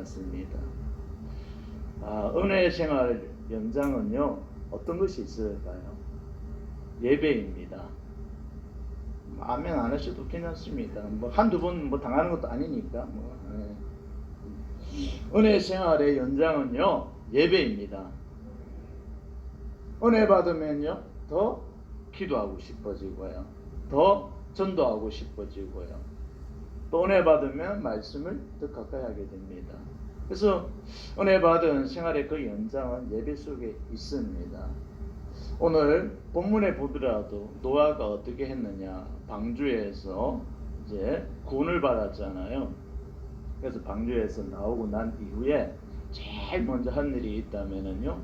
같습니다. 은혜의 생활 연장은요, 어떤 것이 있을까요? 예배입니다. 아멘 안 하셔도 괜찮습니다. 한두 번 당하는 것도 아니니까. 은혜의 생활의 연장은요, 예배입니다. 은혜 받으면요, 더 기도하고 싶어지고요, 더 전도하고 싶어지고요, 또 은혜 받으면 말씀을 더 가까이 하게 됩니다. 그래서 은혜 받은 생활의 그 연장은 예배 속에 있습니다. 오늘 본문에 보더라도 노아가 어떻게 했느냐, 방주에서 이제 구원을 받았잖아요. 그래서 방주에서 나오고 난 이후에 제일 먼저 한 일이 있다면은요,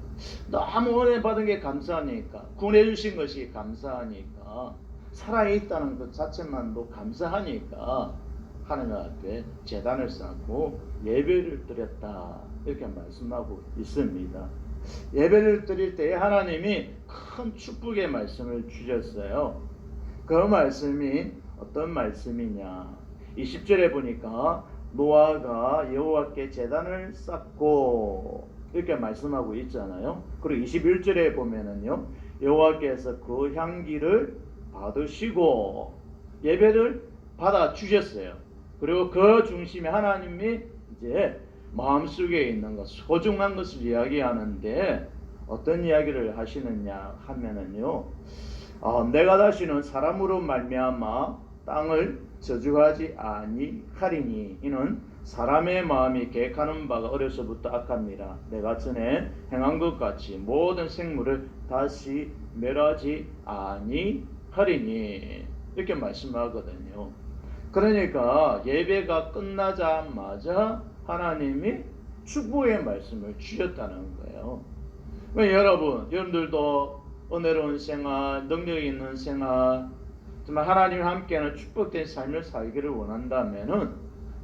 너무 은혜 받은 게 감사하니까, 구원해 주신 것이 감사하니까, 살아있다는 것 자체만도 감사하니까 하나님 앞에 제단을 쌓고 예배를 드렸다, 이렇게 말씀하고 있습니다. 예배를 드릴 때에 하나님이 큰 축복의 말씀을 주셨어요. 그 말씀이 어떤 말씀이냐, 20절에 보니까 노아가 여호와께 제단을 쌓고 이렇게 말씀하고 있잖아요. 그리고 21절에 보면은요, 여호와께서 그 향기를 받으시고 예배를 받아 주셨어요. 그리고 그 중심에 하나님이 이제 마음속에 있는 것, 소중한 것을 이야기하는데 어떤 이야기를 하시느냐 하면은요, 내가 다시는 사람으로 말미암아 땅을 저주하지 아니하리니 이는 사람의 마음이 계획하는 바가 어려서부터 악합니다. 내가 전에 행한 것 같이 모든 생물을 다시 멸하지 아니하리니, 이렇게 말씀하거든요. 그러니까 예배가 끝나자마자 하나님이 축복의 말씀을 주셨다는 거예요. 여러분들도 은혜로운 생활, 능력 있는 생활, 정말 하나님과 함께하는 축복된 삶을 살기를 원한다면은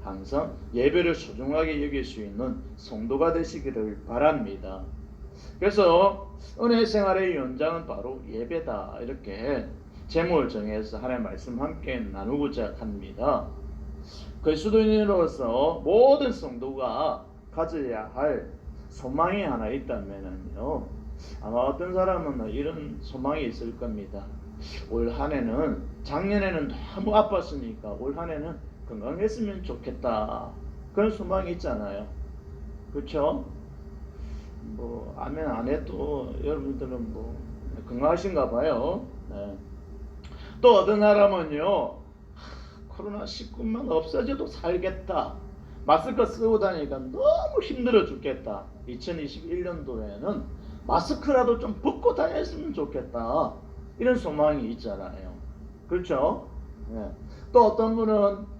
항상 예배를 소중하게 여길 수 있는 성도가 되시기를 바랍니다. 그래서 은혜 생활의 연장은 바로 예배다, 이렇게 제목을 정해서 하나님의 말씀 함께 나누고자 합니다. 그리스도인으로서 모든 성도가 가져야 할 소망이 하나 있다면요, 아마 어떤 사람은 이런 소망이 있을 겁니다. 올 한해는, 작년에는 너무 아팠으니까 올 한해는 건강했으면 좋겠다, 그런 소망이 있잖아요. 그렇죠? 아멘 안 해도 여러분들은 건강하신가 봐요. 네. 또 어떤 사람은요, 코로나19만 없어져도 살겠다, 마스크 쓰고 다니니까 너무 힘들어 죽겠다, 2021년도에는 마스크라도 좀 벗고 다녔으면 좋겠다, 이런 소망이 있잖아요. 그렇죠? 네. 또 어떤 분은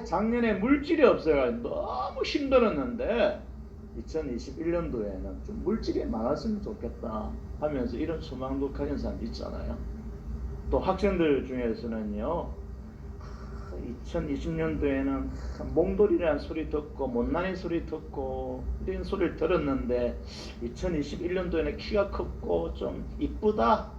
작년에 물질이 없어요, 너무 힘들었는데 2021년도에는 좀 물질이 많았으면 좋겠다 하면서 이런 소망도 가진 사람 있잖아요. 또 학생들 중에서는요, 2020년도에는 몽돌이라는 소리 듣고 못난이 소리 듣고 이런 소리를 들었는데 2021년도에는 키가 컸고 좀 이쁘다,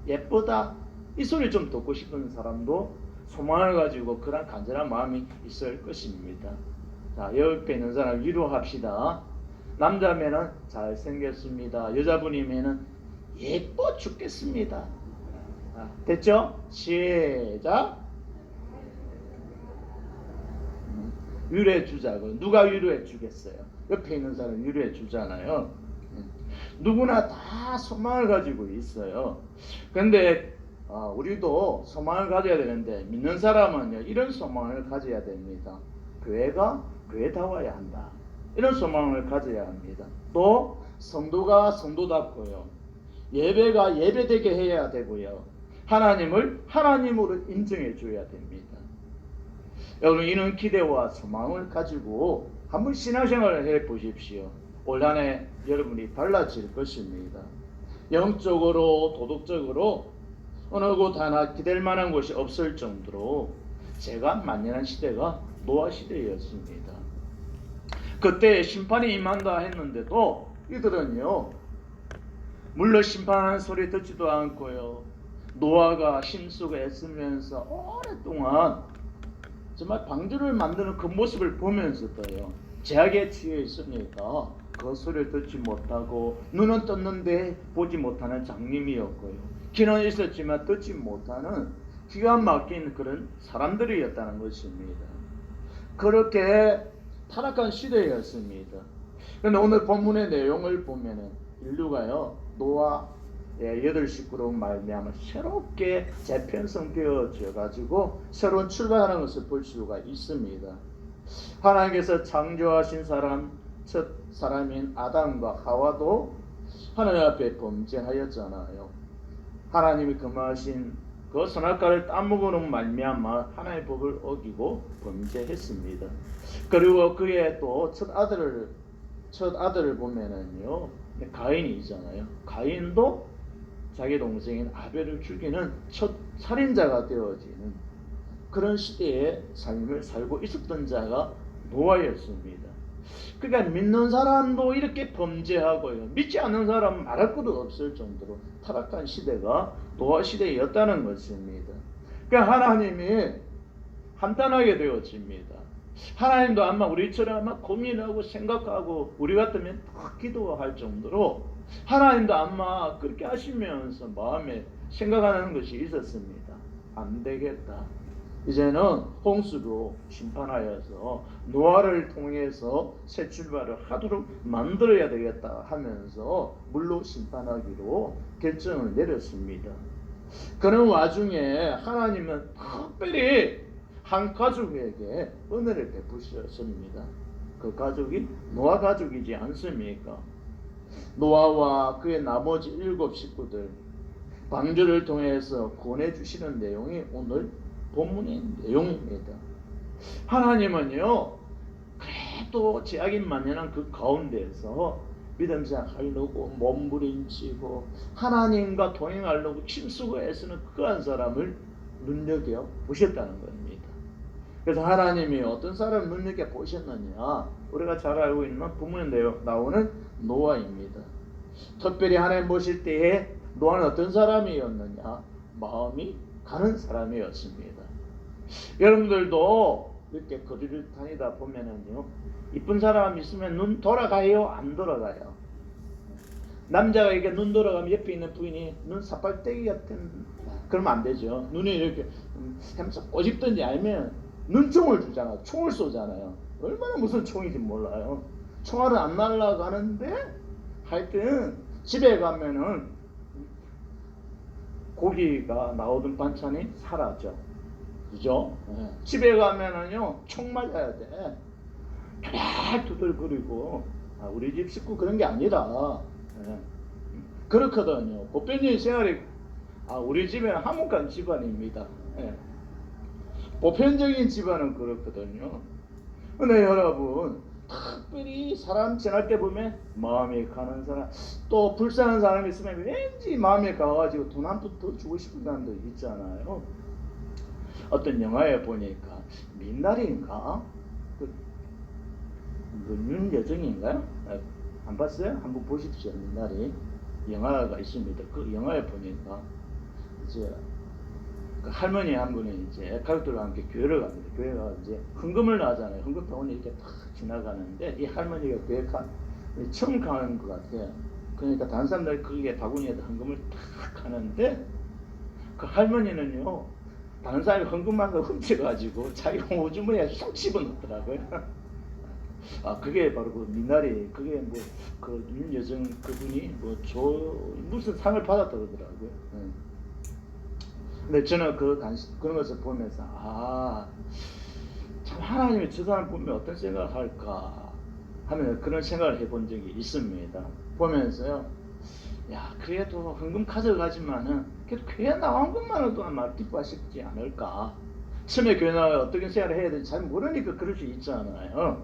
예쁘다, 이 소리를 좀 듣고 싶은 사람도 소망을 가지고 그런 간절한 마음이 있을 것입니다. 자, 옆에 있는 사람 위로합시다. 남자면은 잘생겼습니다, 여자분이면은 예뻐 죽겠습니다. 됐죠? 시작. 위로해 주자고. 누가 위로해 주겠어요? 옆에 있는 사람 위로해 주잖아요. 누구나 다 소망을 가지고 있어요. 근데 우리도 소망을 가져야 되는데, 믿는 사람은요, 이런 소망을 가져야 됩니다. 교회가 교회다워야 한다, 이런 소망을 가져야 합니다. 또 성도가 성도답고요, 예배가 예배되게 해야 되고요, 하나님을 하나님으로 인정해 줘야 됩니다. 여러분, 이런 기대와 소망을 가지고 한번 신앙생활을 해 보십시오. 올 한해 여러분이 달라질 것입니다. 영적으로, 도덕적으로 어느 곳 하나 기댈 만한 곳이 없을 정도로 제가 만연한 시대가 노아 시대였습니다. 그때 심판이 임한다 했는데도 이들은요, 물론 심판하는 소리 듣지도 않고요, 노아가 힘쓰고 애쓰면서 오랫동안 정말 방주를 만드는 그 모습을 보면서도요, 제약에 취해 있으니까 그 소리를 듣지 못하고 눈은 떴는데 보지 못하는 장님이었고요. 귀는 있었지만 듣지 못하는 기가 막힌 그런 사람들이었다는 것입니다. 그렇게 타락한 시대였습니다. 그런데 오늘 본문의 내용을 보면은 인류가요 노아의 8식구로 말미암아 새롭게 재편성되어져 가지고 새로운 출발하는 것을 볼 수가 있습니다. 하나님께서 창조하신 첫 사람인 아담과 하와도 하나님 앞에 범죄하였잖아요. 하나님이 금하신 그 선악과를 따먹으는 말미암아 하나님의 법을 어기고 범죄했습니다. 그리고 그의 또 첫 아들을 보면은요 가인이잖아요. 가인도 자기 동생인 아벨을 죽이는 첫 살인자가 되어지는 그런 시대의 삶을 살고 있었던 자가 노아였습니다. 그러니까 믿는 사람도 이렇게 범죄하고요. 믿지 않는 사람은 말할 것도 없을 정도로 타락한 시대가 노아 시대였다는 것입니다. 그러니까 하나님이 한탄하게 되어집니다. 하나님도 아마 우리처럼 아마 고민하고 생각하고 우리 같으면 딱 기도할 정도로 하나님도 아마 그렇게 하시면서 마음에 생각하는 것이 있었습니다. 안 되겠다. 이제는 홍수로 심판하여서 노아를 통해서 새 출발을 하도록 만들어야 되겠다 하면서 물로 심판하기로 결정을 내렸습니다. 그런 와중에 하나님은 특별히 한 가족에게 은혜를 베푸셨습니다. 그 가족이 노아 가족이지 않습니까? 노아와 그의 나머지 7 식구들 방주를 통해서 구원해 주시는 내용이 오늘 본문의 내용입니다. 하나님은요 그래도 제약이 만연한 그 가운데에서 믿음 생활하려고 몸부림치고 하나님과 동행하려고 힘쓰고 애쓰는 그 한 사람을 눈여겨 보셨다는 겁니다. 그래서 하나님이 어떤 사람을 눈여겨 보셨느냐, 우리가 잘 알고 있는 본문에 나오는 노아입니다. 특별히 하나님 보실 때에 노아는 어떤 사람이었느냐, 마음이 가는 사람이었습니다. 여러분들도 이렇게 거리를 다니다 보면은요 이쁜 사람 있으면 눈 돌아가요, 안 돌아가요? 남자가 이렇게 눈 돌아가면 옆에 있는 부인이 눈 사발떼기 같은, 그러면 안 되죠. 눈이 이렇게 해서 꼬집든지 아니면 눈총을 주잖아. 총을 쏘잖아요. 얼마나 무슨 총인지 몰라요. 총알은 안 날아가는데 하여튼 집에 가면은 고기가 나오던 반찬이 사라져. 그죠? 네. 집에 가면은요 총 맞아야 돼. 두들거리고. 우리 집 식구 그런 게 아니라 네. 그렇거든요. 보편적인 생활이 우리 집에는 화목한 집안입니다. 네. 보편적인 집안은 그렇거든요. 근데 여러분 특별히 사람 지날 때 보면 마음이 가는 사람, 또 불쌍한 사람이 있으면 왠지 마음에 가가지고 돈 한 푼 더 주고 싶은 사람도 있잖아요. 어떤 영화에 보니까 민날인가? 윤여정인가요? 안 봤어요? 한번 보십시오. 민날이 영화가 있습니다. 그 영화에 보니까 이제 그 할머니 한 분이 이제 가족들과 함께 교회를 갑니다. 교회가 이제 헌금을 하잖아요. 헌금병원이 이렇게 탁 지나가는데 이 할머니가 교회 처음 가는 것 같아요. 그러니까 다른 사람들이 거기에 바구니에다 헌금을 탁 하는데 그 할머니는요 다른 사람이 헌금한 거 훔쳐가지고 자기 오줌에 쏙 집어넣더라고요. 그게 바로 그 미나리, 그게 뭐 그 윤여정 그분이 무슨 상을 받았다 그러더라고요. 근데 저는 그런 것을 보면서 참 하나님이 저 사람 보면 어떤 생각을 할까 하면 그런 생각을 해본 적이 있습니다. 보면서요, 야 그래도 헌금 가져가지만은 그래도 교회 나온 것만으로도 아마 기뻐하시지 않을까. 처음에 교회 나와 어떻게 생각을 해야 되는지 잘 모르니까 그럴 수 있잖아요.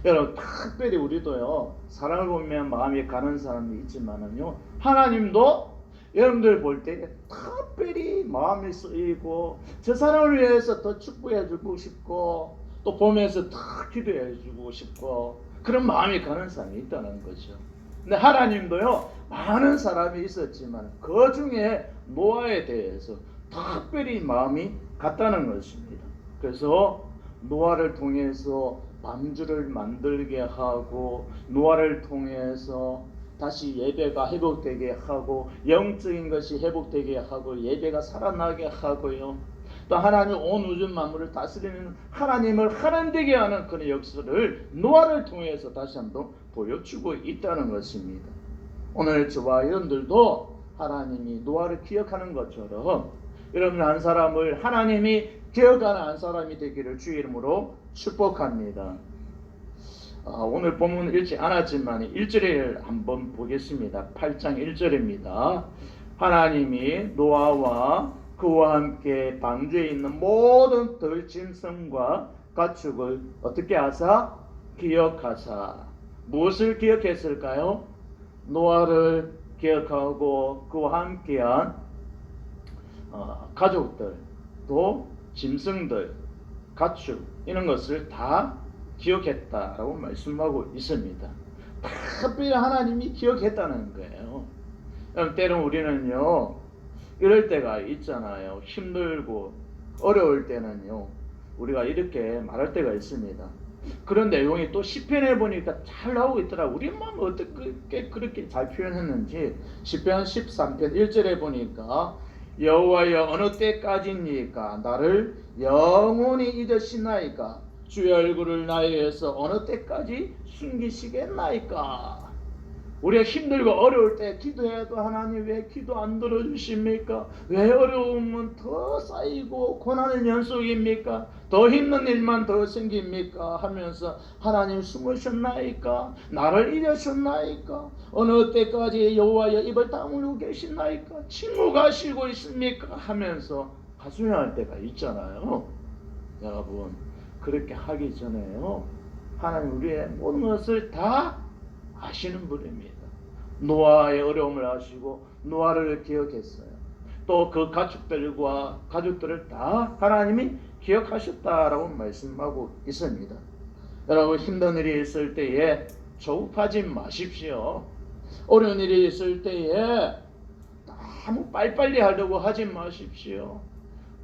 여러분 특별히 우리도요 사람을 보면 마음이 가는 사람이 있지만은요 하나님도 여러분들 볼 때 특별히 마음이 쓰이고 저 사람을 위해서 더 축복해 주고 싶고 또 보면서 더 기도해 주고 싶고 그런 마음이 가는 사람이 있다는 거죠. 근데 하나님도요 많은 사람이 있었지만 그 중에 노아에 대해서 특별히 마음이 갔다는 것입니다. 그래서 노아를 통해서 방주를 만들게 하고 노아를 통해서 다시 예배가 회복되게 하고 영적인 것이 회복되게 하고 예배가 살아나게 하고요. 또 하나님 온 우주 만물을 다스리는 하나님을 하나님되게 하는 그런 역사를 노아를 통해서 다시 한번 보여주고 있다는 것입니다. 오늘 저와 여러분들도 하나님이 노아를 기억하는 것처럼 여러분 한 사람을 하나님이 기억하는 한 사람이 되기를 주의 이름으로 축복합니다. 오늘 본문 읽지 않았지만 1절을 한번 보겠습니다. 8장 1절입니다. 하나님이 노아와 그와 함께 방주에 있는 모든 들짐승과 가축을 어떻게 하사? 기억하사. 무엇을 기억했을까요? 노아를 기억하고 그와 함께한 가족들, 또 짐승들, 가축 이런 것을 다 기억했다라고 말씀하고 있습니다. 특별히 하나님이 기억했다는 거예요. 때론 우리는요 이럴 때가 있잖아요. 힘들고 어려울 때는요 우리가 이렇게 말할 때가 있습니다. 그런 내용이 또 시편에 보니까 잘 나오고 있더라고요. 우리 마음 어떻게 그렇게 잘 표현했는지 시편 13편 1절에 보니까 여호와여 어느 때까지니까 나를 영원히 잊으시나이까 주의 얼굴을 나에게서 어느 때까지 숨기시겠나이까. 우리가 힘들고 어려울 때 기도해도 하나님 왜 기도 안 들어주십니까? 왜 어려움은 더 쌓이고 고난의 연속입니까? 더 힘든 일만 더 생깁니까? 하면서 하나님 숨으셨나이까? 나를 잃으셨나이까? 어느 때까지 여호와여 입을 다물고 계시나이까? 침묵하시고 있습니까? 하면서 하소연할 때가 있잖아요. 여러분 그렇게 하기 전에요 하나님 우리의 모든 것을 다 아시는 분입니다. 노아의 어려움을 아시고 노아를 기억했어요. 또 그 가족들을 다 하나님이 기억하셨다라고 말씀하고 있습니다. 여러분 힘든 일이 있을 때에 조급하지 마십시오. 어려운 일이 있을 때에 너무 빨리빨리 하려고 하지 마십시오.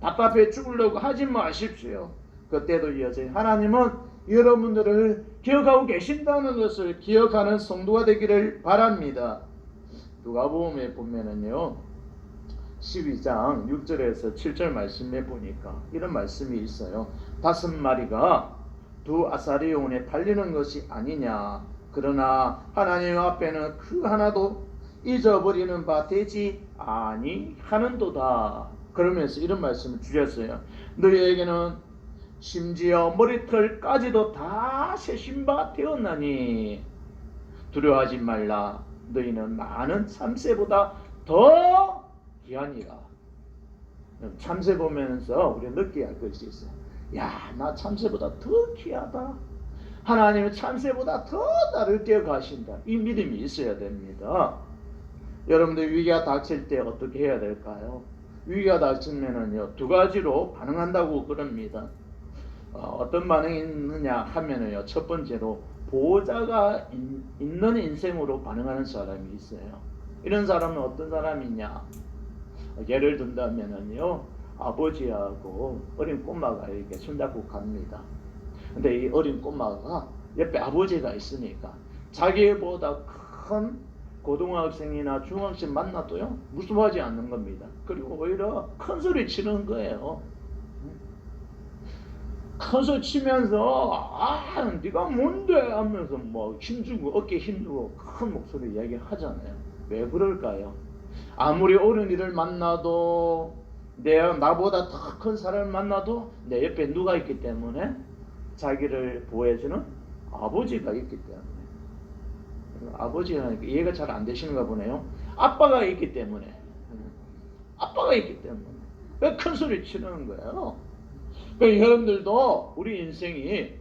답답해 죽으려고 하지 마십시오. 그때도 여전히 하나님은 여러분들을 기억하고 계신다는 것을 기억하는 성도가 되기를 바랍니다. 누가복음에 보면은요 12장 6절에서 7절 말씀에 보니까 이런 말씀이 있어요. 5마리가 두 아사리온에 팔리는 것이 아니냐. 그러나 하나님 앞에는 그 하나도 잊어버리는 바 되지 아니하는도다. 그러면서 이런 말씀을 주셨어요. 너희에게는 심지어 머리털까지도 다 세신 바 되었나니 두려워하지 말라. 너희는 많은 참새보다 더 귀하니라. 참새 보면서 우리가 느끼게 할 것이 있어요. 야, 나 참새보다 더 귀하다. 하나님은 참새보다 더 나를 기억하신다. 이 믿음이 있어야 됩니다. 여러분들 위기가 닥칠 때 어떻게 해야 될까요? 위기가 닥치면은요 두 가지로 반응한다고 그럽니다. 어떤 반응이 있느냐 하면은요 첫 번째로 보호자가 있는 인생으로 반응하는 사람이 있어요. 이런 사람은 어떤 사람이냐? 예를 든다면은요 아버지하고 어린 꼬마가 이렇게 손잡고 갑니다. 근데 이 어린 꼬마가 옆에 아버지가 있으니까 자기보다 큰 고등학생이나 중학생 만나도요 무서워하지 않는 겁니다. 그리고 오히려 큰 소리 치는 거예요. 큰 소리 치면서 네가 뭔데 하면서 뭐 힘주고 어깨 힘주고 큰 목소리 이야기하잖아요. 왜 그럴까요? 아무리 어른이를 만나도 나보다 더 큰 사람을 만나도 내 옆에 누가 있기 때문에 자기를 보호해주는 아버지가 있기 때문에. 아버지가 이해가 잘 안 되시는가 보네요. 아빠가 있기 때문에 왜 큰 소리 치는 거예요? 그러니까 여러분들도 우리 인생이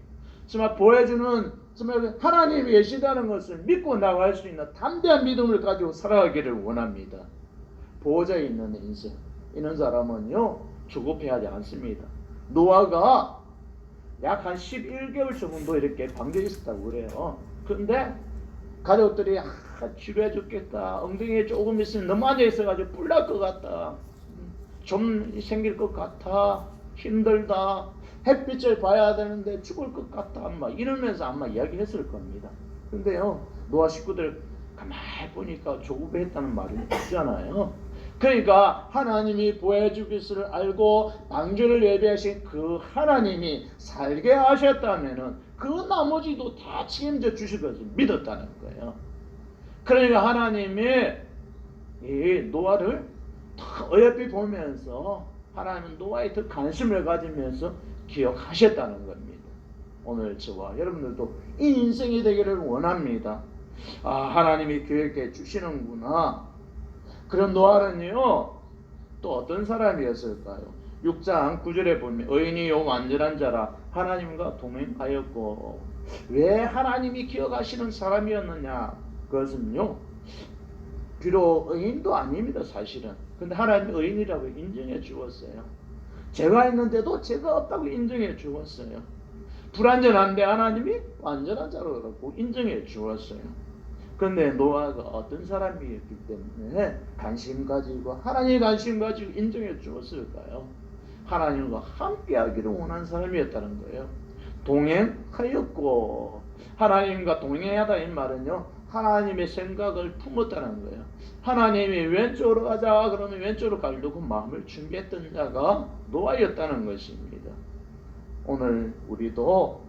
정말 보여주는 정말 하나님이 계시다는 것을 믿고 나갈 수 있는 담대한 믿음을 가지고 살아가기를 원합니다. 보호자 있는 인생 이런 사람은요 조급해하지 않습니다. 노아가 약 한 11개월 정도 이렇게 방주에 있었다고 그래요. 그런데 가족들이 지루해 죽겠다, 엉덩이에 조금 있으면 너무 앉아 있어가지고 뿔날 것 같다, 좀 생길 것 같아, 힘들다, 햇빛을 봐야 되는데 죽을 것 같다 아마 이러면서 아마 이야기했을 겁니다. 근데요 노아 식구들 가만히 보니까 조급했다는 말이 있잖아요. 그러니까 하나님이 보여주기를 알고 방주를 예비하신 그 하나님이 살게 하셨다면은 그 나머지도 다 책임져 주실 것을 믿었다는 거예요. 그러니까 하나님이 이 노아를 어여삐 보면서 하나님은 노아에 더 관심을 가지면서 기억하셨다는 겁니다. 오늘 저와 여러분들도 이 인생이 되기를 원합니다. 하나님이 기억해 주시는구나. 그런 노아는요 또 어떤 사람이었을까요? 6장 9절에 보면 의인이요 완전한 자라 하나님과 동행하였고, 왜 하나님이 기억하시는 사람이었느냐? 그것은요 비록 의인도 아닙니다 사실은. 근데 하나님이 의인이라고 인정해 주었어요. 죄가 있는데도 죄가 없다고 인정해 주었어요. 불완전한데 하나님이 완전한 자라고 인정해 주었어요. 그런데 노아가 어떤 사람이었기 때문에 관심 가지고 하나님의 관심 가지고 인정해 주었을까요? 하나님과 함께하기를 원한 사람이었다는 거예요. 동행하였고, 하나님과 동행하다 이 말은요 하나님의 생각을 품었다는 거예요. 하나님이 왼쪽으로 가자 그러면 왼쪽으로 가려고 마음을 준비했던 자가 노아였다는 것입니다. 오늘 우리도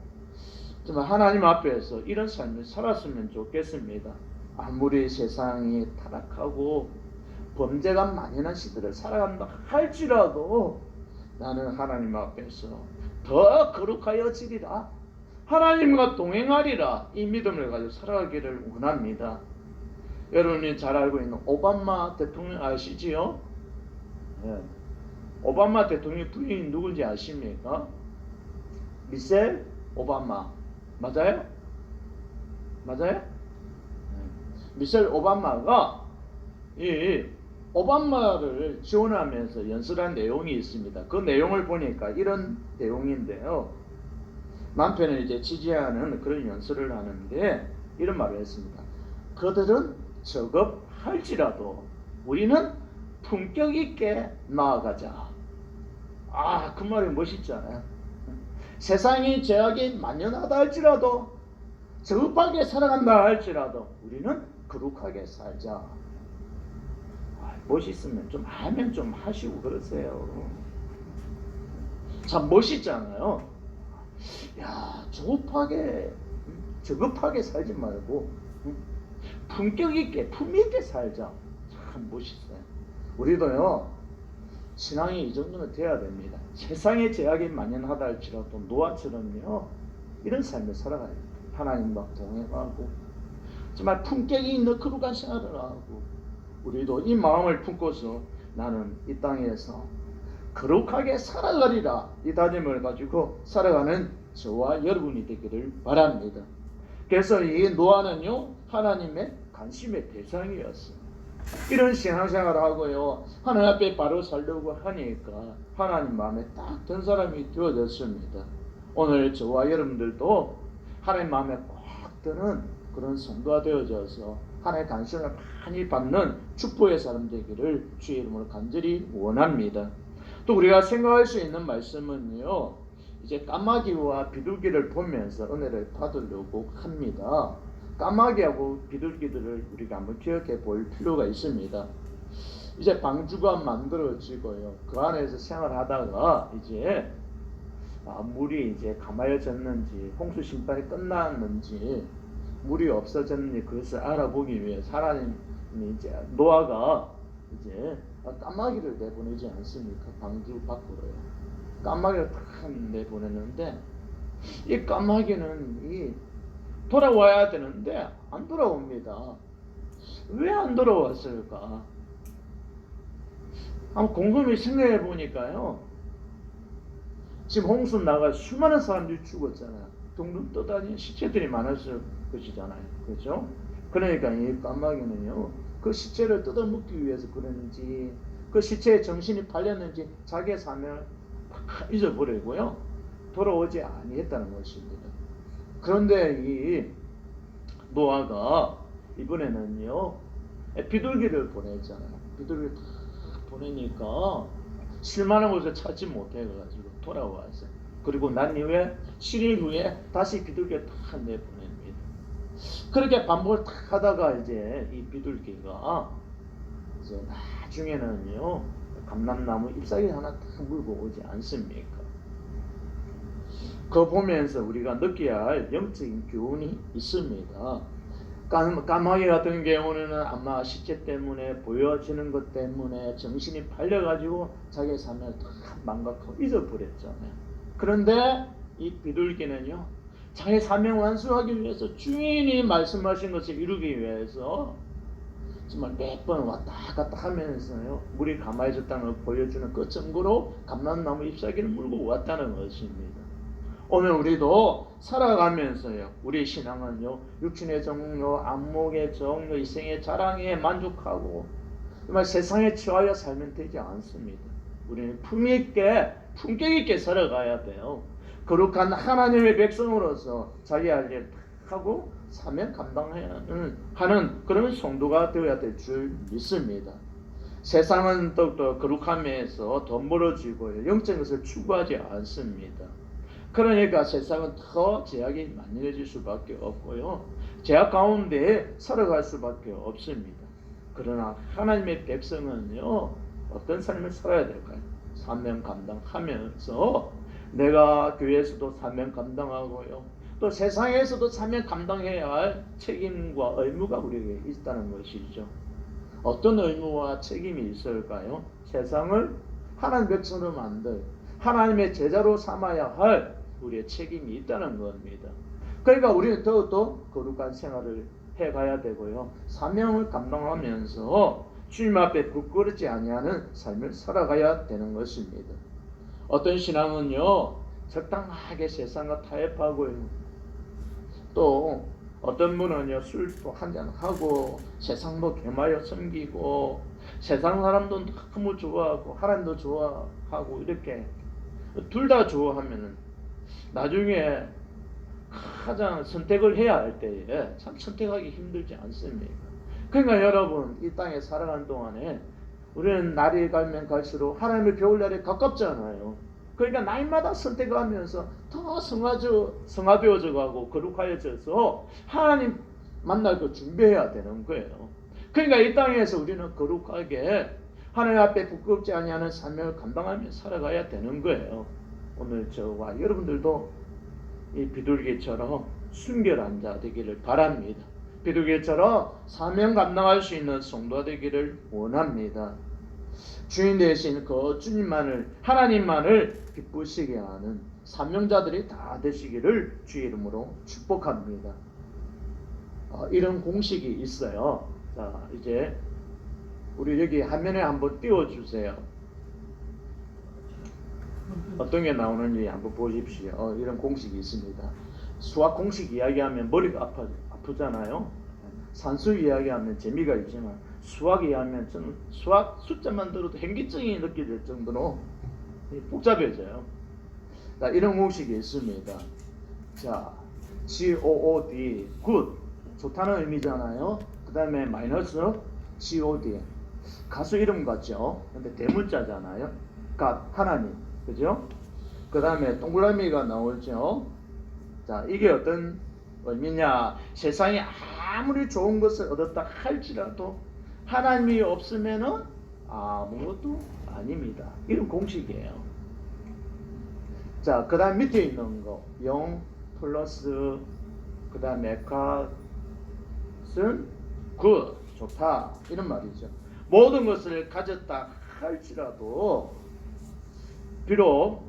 정말 하나님 앞에서 이런 삶을 살았으면 좋겠습니다. 아무리 세상이 타락하고 범죄가 만연한 시대를 살아간다 할지라도 나는 하나님 앞에서 더 거룩하여지리라, 하나님과 동행하리라, 이 믿음을 가지고 살아가기를 원합니다. 여러분이 잘 알고 있는 오바마 대통령 아시지요? 네. 오바마 대통령 부인이 누군지 아십니까? 미셸 오바마. 맞아요? 맞아요? 네. 미셸 오바마가 이 오바마를 지원하면서 연설한 내용이 있습니다. 그 내용을 보니까 이런 내용인데요. 남편을 이제 지지하는 그런 연설을 하는데 이런 말을 했습니다. 그들은 저급할지라도 우리는 품격 있게 나아가자. 그 말이 멋있잖아요. 세상이 죄악이 만연하다 할지라도, 저급하게 살아간다 할지라도 우리는 거룩하게 살자. 멋있으면 좀 하면 좀 하시고 그러세요. 참 멋있잖아요. 야, 저급하게 살지 말고 품격 있게, 품 있게 살자. 참 멋있어요. 우리도요 신앙이 이 정도는 돼야 됩니다. 세상에 제약이 만연하다 할지라도 노아처럼요 이런 삶을 살아가야 돼요. 하나님과 동행하고 정말 품격이 있는 거룩한 생활을 하고, 우리도 이 마음을 품고서 나는 이 땅에서 거룩하게 살아가리라, 이 다짐을 가지고 살아가는 저와 여러분이 되기를 바랍니다. 그래서 이 노아는요 하나님의 관심의 대상이었어요. 이런 신앙생활을 하고요 하나님 앞에 바로 살려고 하니까 하나님 마음에 딱 든 사람이 되어졌습니다. 오늘 저와 여러분들도 하나님 마음에 꽉 드는 그런 성도가 되어져서 하나님의 관심을 많이 받는 축복의 사람 되기를 주의 이름으로 간절히 원합니다. 또 우리가 생각할 수 있는 말씀은요 이제 까마귀와 비둘기를 보면서 은혜를 받으려고 합니다. 까마귀하고 비둘기들을 우리가 한번 기억해 볼 필요가 있습니다. 이제 방주가 만들어지고요 그 안에서 생활하다가 이제 물이 이제 가마여졌는지 홍수 심판이 끝났는지 물이 없어졌는지 그것을 알아보기 위해서 하나님이 이제 노아가 이제 까마귀를 내보내지 않습니까? 방주 밖으로요. 까마귀를 탁 내보냈는데 이 까마귀는 돌아와야 되는데 안 돌아옵니다. 왜 안 돌아왔을까? 한번 곰곰이 생각해 보니까요 지금 홍수 나가 수많은 사람들이 죽었잖아요. 둥둥 떠다니는 시체들이 많았을 것이잖아요. 그렇죠? 그러니까 이 까마귀는요 그 시체를 뜯어먹기 위해서 그랬는지 그 시체에 정신이 팔렸는지 자기의 사명을 잊어버리고요 돌아오지 아니했다는 것입니다. 그런데 이 노아가 이번에는요 비둘기를 보냈잖아요. 비둘기를 다 보내니까 실만한 곳을 찾지 못해가지고 돌아왔어요. 그리고 난 이후에 7일 후에 다시 비둘기를 탁 내보냅니다. 그렇게 반복을 탁 하다가 이제 이 비둘기가 이제 나중에는요 감람나무 잎사귀 하나 탁 물고 오지 않습니까? 그거 보면서 우리가 느껴야 할 영적인 교훈이 있습니다. 까마귀 같은 경우는 아마 시체 때문에 보여지는 것 때문에 정신이 팔려가지고 자기의 삶을 다 망각하고 잊어버렸잖아요. 그런데 이 비둘기는요 자기 사명 완수하기 위해서 주인이 말씀하신 것을 이루기 위해서 정말 몇 번 왔다 갔다 하면서요 물이 가마해졌다는 걸 보여주는 그 증거로 감람나무 잎사귀를 물고 왔다는 것입니다. 오늘 우리도 살아가면서요 우리 신앙은요 육신의 정욕, 안목의 정욕, 이생의 자랑에 만족하고 정말 세상에 취하여 살면 되지 않습니다. 우리는 품격 있게 살아가야 돼요. 거룩한 하나님의 백성으로서 자기 할 일 하고 사명 감당해야 하는 그런 성도가 되어야 될 줄 믿습니다. 세상은 더욱더 거룩함에서 더 멀어지고 영적인 것을 추구하지 않습니다. 그러니까 세상은 더 제약이 만연해질 수밖에 없고요. 제약 가운데 살아갈 수밖에 없습니다. 그러나 하나님의 백성은요. 어떤 삶을 살아야 될까요? 사명 감당하면서 내가 교회에서도 사명 감당하고요. 또 세상에서도 사명 감당해야 할 책임과 의무가 우리에게 있다는 것이죠. 어떤 의무와 책임이 있을까요? 세상을 하나님 백성으로 만들 하나님의 제자로 삼아야 할 우리의 책임이 있다는 겁니다. 그러니까 우리는 더욱더 거룩한 생활을 해가야 되고요. 사명을 감당하면서 주님 앞에 부끄럽지 아니하는 삶을 살아가야 되는 것입니다. 어떤 신앙은요 적당하게 세상과 타협하고요. 또 어떤 분은요 술도 한잔하고 세상도 겸하여 섬기고 세상 사람도 너무 좋아하고 하나님도 좋아하고 이렇게 둘 다 좋아하면은 나중에 가장 선택을 해야 할 때에 참 선택하기 힘들지 않습니까? 그러니까 여러분 이 땅에 살아가는 동안에 우리는 날이 가면 갈수록 하나님을 배울 날이 가깝잖아요. 그러니까 날마다 선택하면서 더 성화되어져 가고 거룩하여져서 하나님 만날 거 준비해야 되는 거예요. 그러니까 이 땅에서 우리는 거룩하게 하나님 앞에 부끄럽지 아니하는 삶을 감당하며 살아가야 되는 거예요. 오늘 저와 여러분들도 이 비둘기처럼 순결한 자 되기를 바랍니다. 비둘기처럼 사명 감당할 수 있는 성도가 되기를 원합니다. 주인 되신 그 주님만을 하나님만을 기쁘시게 하는 사명자들이 다 되시기를 주의 이름으로 축복합니다. 이런 공식이 있어요. 자 이제 우리 여기 화면에 한번 띄워주세요. 어떤 게 나오는지 한번 보십시오. 이런 공식이 있습니다. 수학 공식 이야기하면 머리가 아프잖아요. 산수 이야기하면 재미가 있지만 수학 이야기하면 저는 수학 숫자만 들어도 현기증이 느껴질 정도로 복잡해져요. 자, 이런 공식이 있습니다. 자, GOOD, good, 좋다는 의미잖아요. 그 다음에 마이너스 GOD, 가수 이름 같죠? 근데 대문자잖아요. God, 하나님, 그죠? 그 다음에 동그라미가 나오죠. 자, 이게 어떤 의미냐? 세상에 아무리 좋은 것을 얻었다 할지라도 하나님이 없으면은 아무것도 아닙니다. 이런 공식이에요. 자, 그 다음 밑에 있는 거 0 플러스 그 다음에 값은 good, 좋다 이런 말이죠. 모든 것을 가졌다 할지라도 비록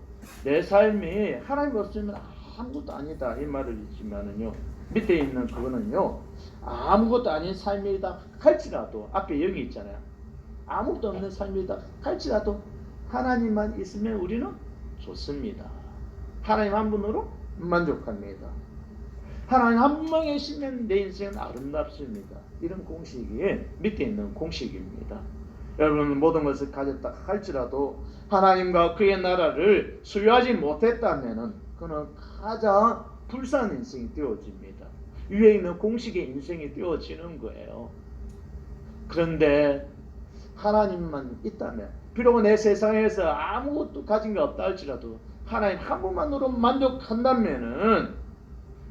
내 삶이 하나님 없으면 아무것도 아니다 이 말을 있지만은요 밑에 있는 그거는요 아무것도 아닌 삶이다 할지라도 앞에 0이 있잖아요. 아무것도 없는 삶이다 할지라도 하나님만 있으면 우리는 좋습니다. 하나님 한 분으로 만족합니다. 하나님 한 분 계시면 내 인생은 아름답습니다. 이런 공식이 밑에 있는 공식입니다. 여러분 모든 것을 가졌다 할지라도 하나님과 그의 나라를 소유하지 못했다면 그는 가장 불쌍한 인생이 되어집니다. 위에 있는 공식의 인생이 되어지는 거예요. 그런데 하나님만 있다면 비록 내 세상에서 아무것도 가진 게 없다 할지라도 하나님 한 분만으로 만족한다면은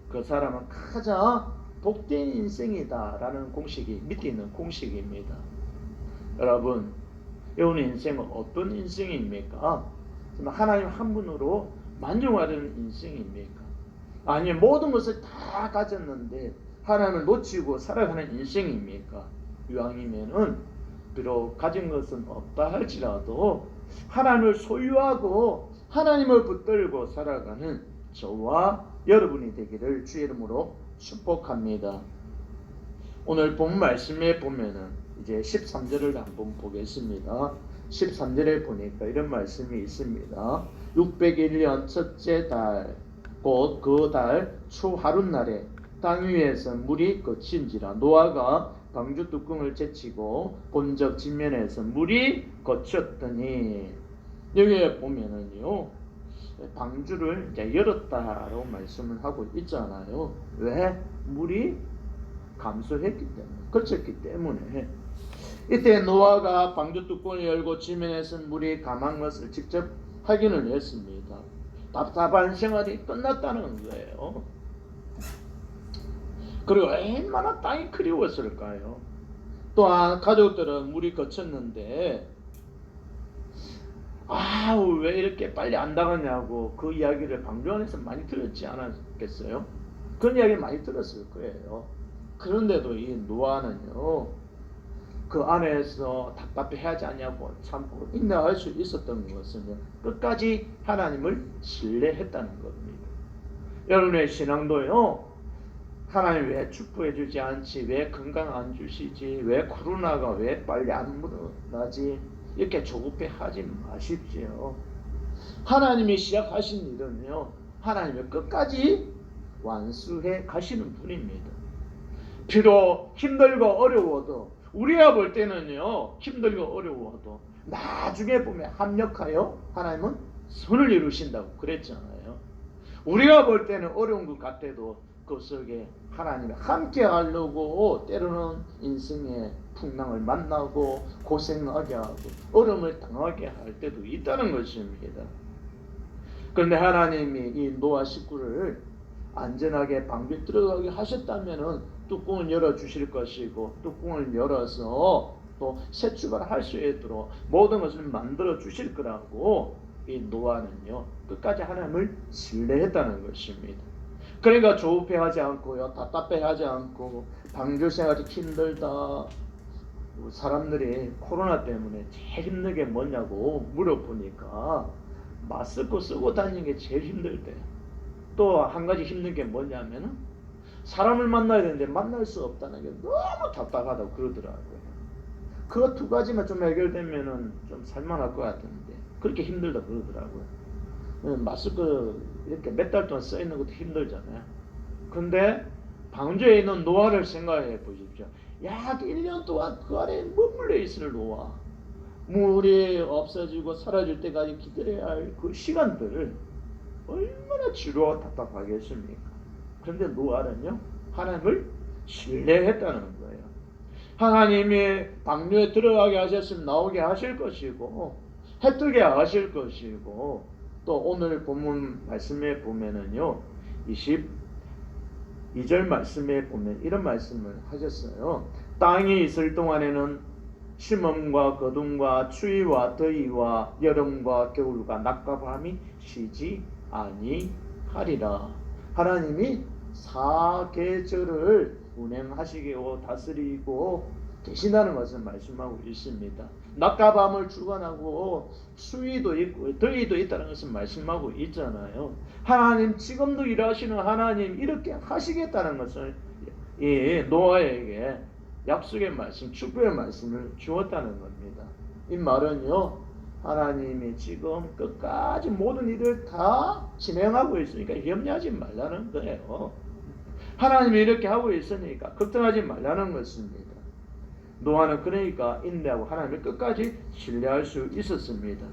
그 사람은 가장 복된 인생이다라는 공식이 밑에 있는 공식입니다. 여러분, 여러분의 인생은 어떤 인생입니까? 하나님 한 분으로 만족하는 인생입니까? 아니면 모든 것을 다 가졌는데 하나님을 놓치고 살아가는 인생입니까? 이왕이면은 비록 가진 것은 없다 할지라도 하나님을 소유하고 하나님을 붙들고 살아가는 저와 여러분이 되기를 주의 이름으로 축복합니다. 오늘 본 말씀에 보면은 이제 13절을 한번 보겠습니다. 13절에 보니까 이런 말씀이 있습니다. 601년 첫째 달 곧 그 달 초 하룻날에 땅 위에서 물이 거친지라 노아가 방주 뚜껑을 제치고 본적 지면에서 물이 거쳤더니, 여기에 보면은요 방주를 이제 열었다라고 말씀을 하고 있잖아요. 왜? 물이 감소했기 때문에, 거쳤기 때문에. 이때 노아가 방주 뚜껑을 열고 지면에서 물이 감한 것을 직접 확인을 했습니다. 답답한 생활이 끝났다는 거예요. 그리고 얼마나 땅이 그리웠을까요? 또한 가족들은 물이 거쳤는데 왜 이렇게 빨리 안 나가냐고 그 이야기를 방주 안에서 많이 들었지 않았겠어요? 그런 이야기 많이 들었을 거예요. 그런데도 이 노아는요 그 안에서 답답해하지 않냐고 참고 인내할 수 있었던 것은요 끝까지 하나님을 신뢰했다는 겁니다. 여러분의 신앙도요 하나님 왜 축복해 주지 않지? 왜 건강 안 주시지? 왜 코로나가 왜 빨리 안 물어나지? 이렇게 조급해 하지 마십시오. 하나님이 시작하신 일은요 하나님이 끝까지 완수해 가시는 분입니다. 비록 힘들고 어려워도, 우리가 볼 때는요 힘들고 어려워도 나중에 보면 합력하여 하나님은 선을 이루신다고 그랬잖아요. 우리가 볼 때는 어려운 것 같아도 그 속에 하나님이 함께 하려고 때로는 인생의 풍랑을 만나고 고생하게 하고 어려움을 당하게 할 때도 있다는 것입니다. 그런데 하나님이 이 노아 식구를 안전하게 방주에 들어가게 하셨다면은 뚜껑을 열어주실 것이고 뚜껑을 열어서 또 새 출발할 수 있도록 모든 것을 만들어 주실 거라고 이 노아는요 끝까지 하나님을 신뢰했다는 것입니다. 그러니까 조급해하지 않고요 답답해하지 않고 방주 생활이 힘들다, 사람들이 코로나 때문에 제일 힘든 게 뭐냐고 물어보니까 마스크 쓰고 다니는 게 제일 힘들대. 또 한 가지 힘든 게 뭐냐면은 사람을 만나야 되는데 만날 수 없다는 게 너무 답답하다고 그러더라고요. 그 두 가지만 좀 해결되면은 좀 살만할 것 같은데 그렇게 힘들다 그러더라고요. 마스크 이렇게 몇 달 동안 써 있는 것도 힘들잖아요. 근데 방주에 있는 노아를 생각해 보십시오. 약 1년 동안 그 안에 머물러 있을 노아, 물이 없어지고 사라질 때까지 기다려야 할 그 시간들을 얼마나 지루하고 답답하겠습니까? 그런데 노아는요 하나님을 신뢰했다는 거예요. 하나님이 방주에 들어가게 하셨으면 나오게 하실 것이고 해 뜨게 하실 것이고, 또 오늘 본문 말씀에 보면은요 22절 말씀에 보면 이런 말씀을 하셨어요. 땅이 있을 동안에는 심음과 거둠과 추위와 더위와 여름과 겨울과 낮과 밤이 쉬지 아니하리라. 하나님이 사계절을 운행하시고 다스리고 계신다는 것을 말씀하고 있습니다. 낮과 밤을 주관하고 추위도 있고 더위도 있다는 것을 말씀하고 있잖아요. 하나님 지금도 일하시는 하나님 이렇게 하시겠다는 것을 노아에게 약속의 말씀, 축복의 말씀을 주었다는 겁니다. 이 말은요 하나님이 지금 끝까지 모든 일을 다 진행하고 있으니까 염려하지 말라는 거예요. 하나님이 이렇게 하고 있으니까 걱정하지 말라는 것입니다. 노아는 그러니까 인내하고 하나님을 끝까지 신뢰할 수 있었습니다.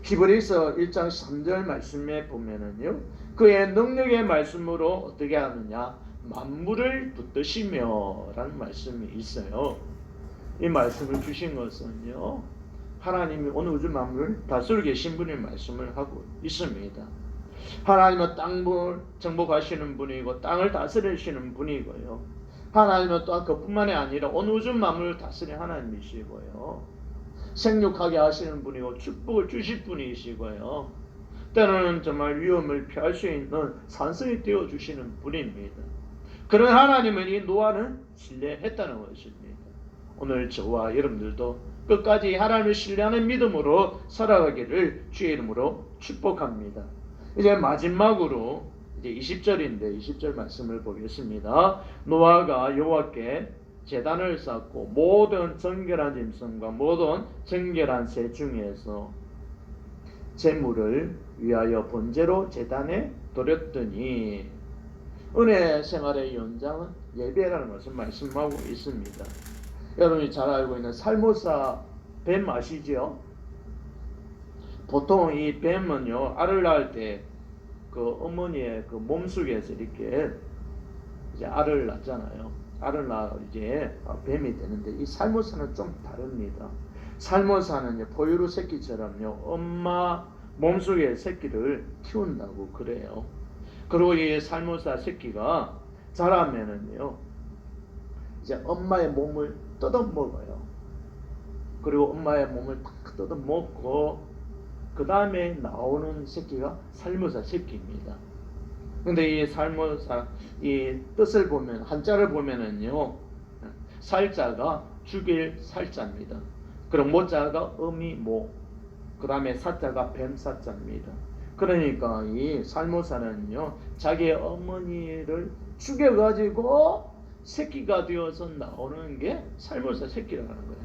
히브리서 1장 3절 말씀에 보면은요 그의 능력의 말씀으로 어떻게 하느냐 만물을 붙드시며 라는 말씀이 있어요. 이 말씀을 주신 것은요 하나님이 온 우주 만물을 다스리고 계신 분이 말씀을 하고 있습니다. 하나님은 땅을 정복하시는 분이고 땅을 다스리시는 분이고요. 하나님은 또한 그뿐만이 아니라 온 우주 만물을 다스리는 하나님이시고요. 생육하게 하시는 분이고 축복을 주실 분이시고요. 때로는 정말 위험을 피할 수 있는 산성이 되어주시는 분입니다. 그런 하나님은 이 노아는 신뢰했다는 것입니다. 오늘 저와 여러분들도 끝까지 하나님을 신뢰하는 믿음으로 살아가기를 주의 이름으로 축복합니다. 이제 마지막으로 이제 20절인데 20절 말씀을 보겠습니다. 노아가 여호와께 제단을 쌓고 모든 정결한 짐승과 모든 정결한 새 중에서 제물을 위하여 번제로 제단에 드렸더니, 은혜 생활의 연장은 예배라는 것을 말씀하고 있습니다. 여러분이 잘 알고 있는 살모사 뱀 아시죠? 보통 이 뱀은요, 알을 낳을 때 그 어머니의 그 몸속에서 이렇게 이제 알을 낳잖아요. 알을 낳아 이제 뱀이 되는데, 이 살모사는 좀 다릅니다. 살모사는 포유류 새끼처럼요, 엄마 몸속에 새끼를 키운다고 그래요. 그리고 이 살모사 새끼가 자라면은요, 이제 엄마의 몸을 뜯어먹어요. 그리고 엄마의 몸을 탁 뜯어먹고 그 다음에 나오는 새끼가 살모사 새끼입니다. 근데 이 살모사 이 뜻을 보면, 한자를 보면은요, 살자가 죽일 살자입니다. 그리고 모자가 어미 모, 그 다음에 사자가 뱀 사자입니다. 그러니까 이 살모사는요, 자기의 어머니를 죽여가지고 새끼가 되어서 나오는 게 살모사 새끼라는 거예요.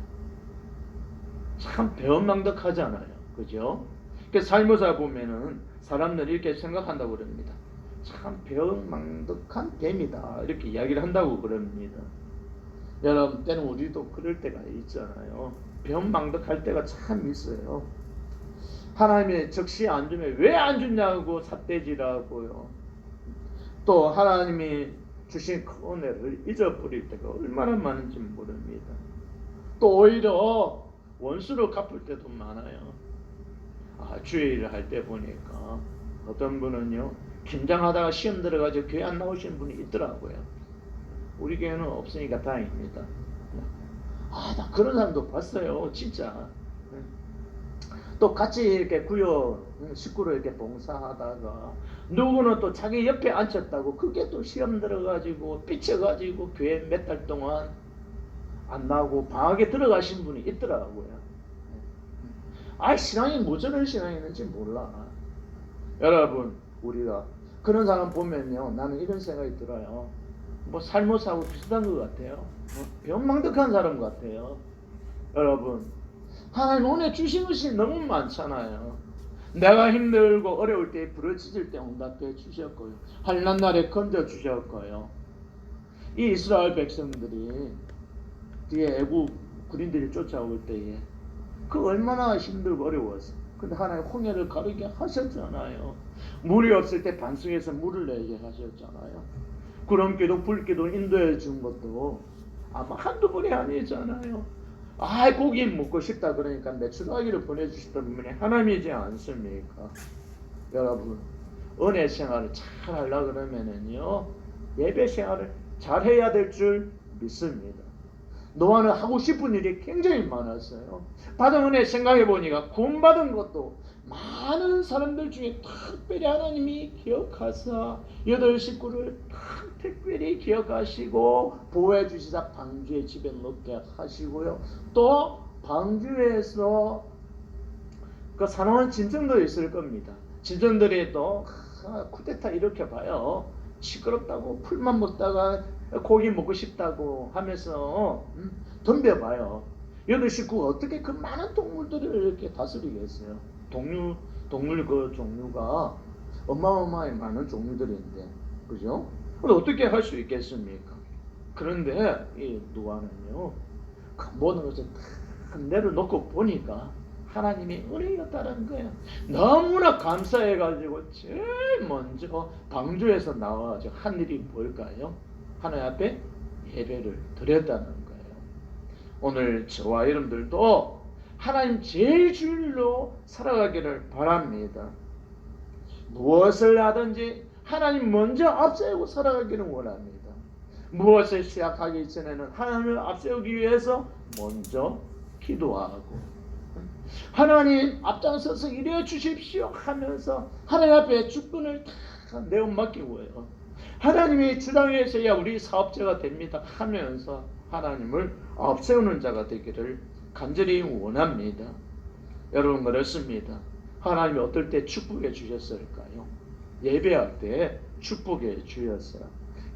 참 배은망덕하잖아요. 그죠? 그 살모사 보면은 사람들이 이렇게 생각한다고 그럽니다. 참 배은망덕한 뱀이다, 이렇게 이야기를 한다고 그럽니다. 여러분, 때는 우리도 그럴 때가 있잖아요. 배은망덕할 때가 참 있어요. 하나님의 적시 안 주면 왜 안 주냐고 삿대질하고요. 또 하나님이 주신 그 은혜를 잊어버릴 때가 얼마나 많은지 모릅니다. 또 오히려 원수로 갚을 때도 많아요. 주의 일을 할 때 보니까 어떤 분은요, 김장하다가 시험 들어가지고 교회 안 나오시는 분이 있더라고요. 우리 교회는 없으니까 다행입니다. 나 그런 사람도 봤어요, 진짜. 또 같이 이렇게 구역 식구로 이렇게 봉사하다가 누구는 또 자기 옆에 앉혔다고 그게 또 시험 들어가지고 삐쳐가지고 교회 몇 달 동안 안 나오고 방학에 들어가신 분이 있더라고요. 신앙이 뭐 저런 신앙이 있는지 몰라. 여러분, 우리가 그런 사람 보면요, 나는 이런 생각이 들어요. 뭐 살모사하고 비슷한 것 같아요. 배은망덕한 사람 같아요. 여러분, 하나님 은혜 주신 것이 너무 많잖아요. 내가 힘들고 어려울 때, 부르짖을 때 응답해 주셨고요. 환난 날에 건져 주셨고요. 이 이스라엘 백성들이 뒤에 애국 군인들이 쫓아올 때에 그 얼마나 힘들고 어려웠어. 근데 하나님 홍해를 가르게 하셨잖아요. 물이 없을 때 반석에서 물을 내게 하셨잖아요. 구름기도 불기도 인도해 준 것도 아마 한두 번이 아니잖아요. 고기 먹고 싶다 그러니까 메추라기를 보내주셨던 분이 하나님이지 않습니까? 여러분, 은혜 생활을 잘 하려고 그러면은요, 예배 생활을 잘 해야 될 줄 믿습니다. 노아는 하고 싶은 일이 굉장히 많았어요. 받은 은혜 생각해 보니까 구원받은 것도 많은 사람들 중에 특별히 하나님이 기억하사 8 식구를 특별히 기억하시고 보호해 주시사 방주의 집에 넣게 하시고요. 또 방주에서 그 사나운 짐승도 있을 겁니다. 짐승들이 또 쿠데타 이렇게 봐요. 시끄럽다고 풀만 먹다가 고기 먹고 싶다고 하면서 덤벼봐요. 8 식구가 어떻게 그 많은 동물들을 이렇게 다스리겠어요? 동물 그 종류가 어마어마하게 많은 종류들인데, 그죠? 어떻게 할 수 있겠습니까? 그런데 이 노아는요, 그 모든 것을 다 내려놓고 보니까 하나님이 은혜였다는 거예요. 너무나 감사해가지고 제일 먼저 방주에서 나와가지고 한 일이 뭘까요? 하나님 앞에 예배를 드렸다는 거예요. 오늘 저와 여러분들도 하나님 제일 주일로 살아가기를 바랍니다. 무엇을 하든지 하나님 먼저 앞세우고 살아가기를 원합니다. 무엇을 시작하기 전에는 하나님을 앞세우기 위해서 먼저 기도하고 하나님 앞장서서 일해 주십시오 하면서 하나님 앞에 주권을 다 내어 맡기고요. 하나님이 주장해서야 우리 사업자가 됩니다 하면서 하나님을 앞세우는 자가 되기를 간절히 원합니다. 여러분 그렇습니다. 하나님이 어떨 때 축복해 주셨을까요? 예배할 때 축복해 주셨어요.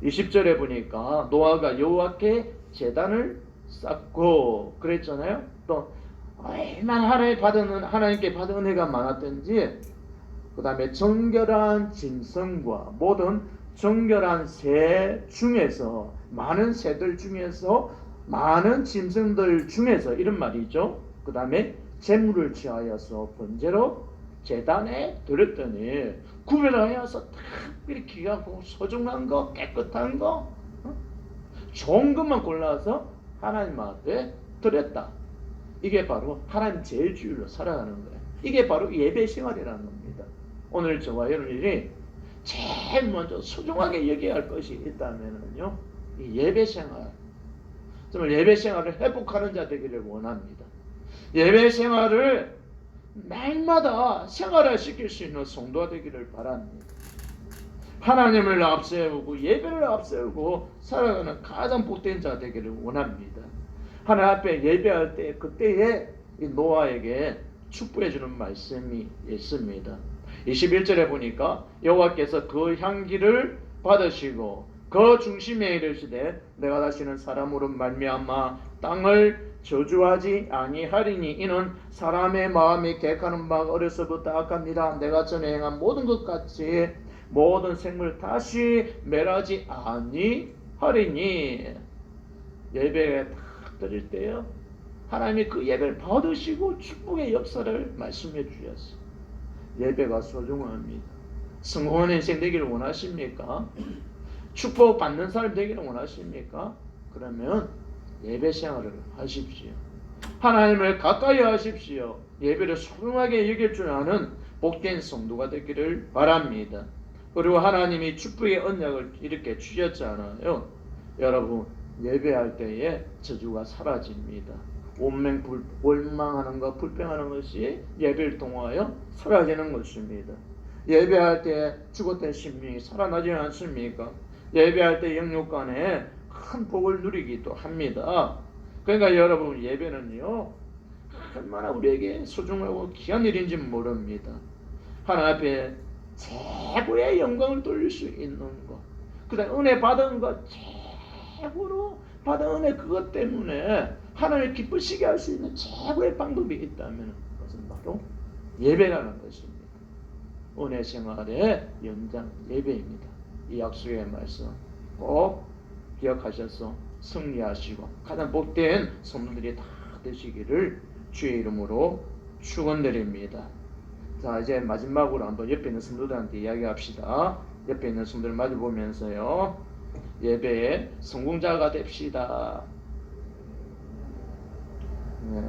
20절에 보니까 노아가 여호와께 제단을 쌓고 그랬잖아요. 또 얼마나 하나님께 받은 은혜가 많았던지 그 다음에 정결한 짐승과 모든 정결한 새 중에서 많은 새들 중에서 많은 짐승들 중에서 이런 말이죠. 그 다음에 제물을 취하여서 번제로 제단에 드렸더니 구별하여서 특별히 귀하고 소중한 거 깨끗한 거 좋은 것만 골라서 하나님 앞에 드렸다. 이게 바로 하나님 제일 주일로 살아가는 거예요. 이게 바로 예배 생활이라는 겁니다. 오늘 저와 여러분이 제일 먼저 소중하게 여겨야 할 것이 있다면요, 이 예배 생활. 정말 예배 생활을 회복하는 자 되기를 원합니다. 예배 생활을 날마다 생활화시킬 수 있는 성도가 되기를 바랍니다. 하나님을 앞세우고 예배를 앞세우고 살아가는 가장 복된 자 되기를 원합니다. 하나님 앞에 예배할 때 그때에 이 노아에게 축복해 주는 말씀이 있습니다. 21절에 보니까 여호와께서 그 향기를 받으시고 그 중심에 이르시되 내가 다시는 사람으로 말미암아 땅을 저주하지 아니하리니 이는 사람의 마음이 계획하는 바가 어려서부터 악합니다. 내가 전에 행한 모든 것 같이 모든 생물 다시 멸하지 아니하리니. 예배에 딱 드릴 때요, 하나님이 그 예배를 받으시고 축복의 역사를 말씀해 주셨어요. 예배가 소중합니다. 성공한 인생 되기를 원하십니까? 축복받는 사람 되기를 원하십니까? 그러면 예배 생활을 하십시오. 하나님을 가까이 하십시오. 예배를 소중하게 여길 줄 아는 복된 성도가 되기를 바랍니다. 그리고 하나님이 축복의 언약을 이렇게 주셨잖아요. 여러분 예배할 때에 저주가 사라집니다. 원망하는 것, 불평하는 것이 예배를 통하여 사라지는 것입니다. 예배할 때 죽었던 심령이 살아나지 않습니까? 예배할 때 영육간에 큰 복을 누리기도 합니다. 그러니까 여러분 예배는요 얼마나 우리에게 소중하고 귀한 일인지 모릅니다. 하나님 앞에 최고의 영광을 돌릴 수 있는 것, 그 다음 은혜 받은 것, 최고로 받은 은혜 그것 때문에 하나님을 기쁘시게 할 수 있는 최고의 방법이 있다면 그것은 바로 예배라는 것입니다. 은혜 생활의 연장 예배입니다. 이 약속의 말씀 꼭 기억하셔서 승리하시고 가장 복된 성도들이 다 되시기를 주의 이름으로 축원드립니다. 자, 이제 마지막으로 한번 옆에 있는 성도들한테 이야기합시다. 옆에 있는 성도들 마주 보면서요, 예배의 성공자가 됩시다. 네.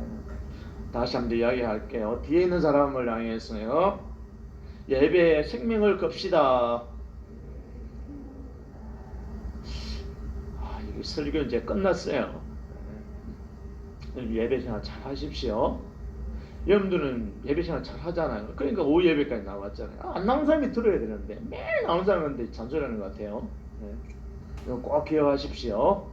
다시 한번 이야기할게요. 뒤에 있는 사람을 향해서요, 예배의 생명을 겁시다. 이 설교 이제 끝났어요. 예배생활 잘 하십시오. 여러분들은 예배생활 잘 하잖아요. 그러니까 오후 예배까지 나왔잖아요. 안 나온 사람이 들어야 되는데 매일 나온 사람한테 잔소리하는 것 같아요. 네. 꼭 기억하십시오.